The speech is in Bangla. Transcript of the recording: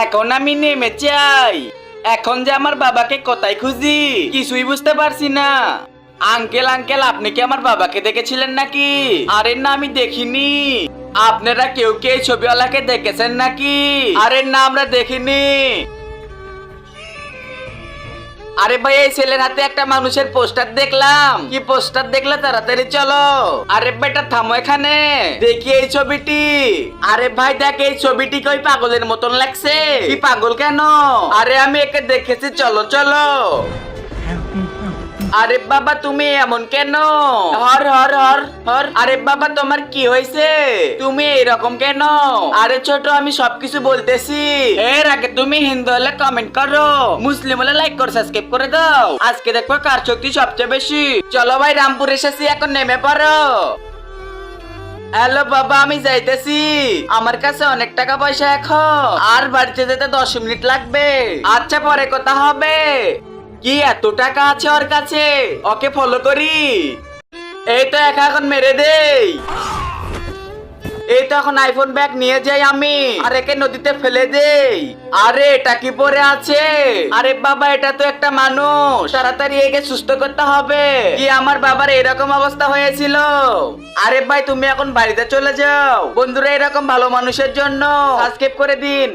এখন আমি নেমে চাই। এখন যে আমার বাবাকে কোথায় খুঁজি কিছুই বুঝতে পারছি না। আঙ্কেল আঙ্কেল, আপনি কি আমার বাবাকে দেখেছিলেন নাকি? আরে না, আমি দেখিনি। আপনারা কেউ কি এই ছবিওয়ালাকে দেখেছেন নাকি? আরে না, আমরা দেখিনি। আরে ভাই, এই ছেলের হাতে একটা মানুষের পোস্টার দেখলাম। কি পোস্টার দেখলে? তাড়াতাড়ি চলো। আরে বেটা থামো এখানে, দেখি এই ছবিটি। আরে ভাই দেখ, এই ছবিটি কি ওই পাগলের মতন লাগছে? কি পাগল কেন? আরে আমি একে দেখেছি, চলো চলো। আরে বাবা, তুমি এমন কেন? হর হর হর হর। আরে বাবা, তোমার কি হয়েছে? তুমি এরকম কেন? আরে ছোট, আমি সবকিছু বলতেছি। এর আগে তুমি হিন্দু হলে কমেন্ট করো, মুসলিম হলে লাইক করে সাবস্ক্রাইব করে দাও। আজকে দেখো কার শক্তি সবচেয়ে বেশি। চলো ভাই, রামপুর এসেছি, এখন নেমে পড়ো। হ্যালো বাবা, আমি যাইতেছি। আমার কাছে অনেক টাকা পয়সা এখন, আর বাড়িতে যেতে 10 মিনিট লাগবে। আচ্ছা, পরে কথা হবে। কি এত টাকা আছে ওর কাছে? ওকে ফলো করি। এই তো এখন মেরে দেই। এই তো এখন আইফোন ব্যাগ নিয়ে যাই আমি, আর একে নদীতে ফেলে দেই। আরে এটা কি পরে আছে? আরে বাবা, এটা তো একটা মানুষ। তাড়াতাড়ি একে সুস্থ করতে হবে। কি আমার বাবার এরকম অবস্থা হয়েছিল? আরে ভাই, তুমি এখন বাড়িতে চলে যাও। বন্ধুরা, এরকম ভালো মানুষের জন্য সাবস্ক্রাইব করে দিন।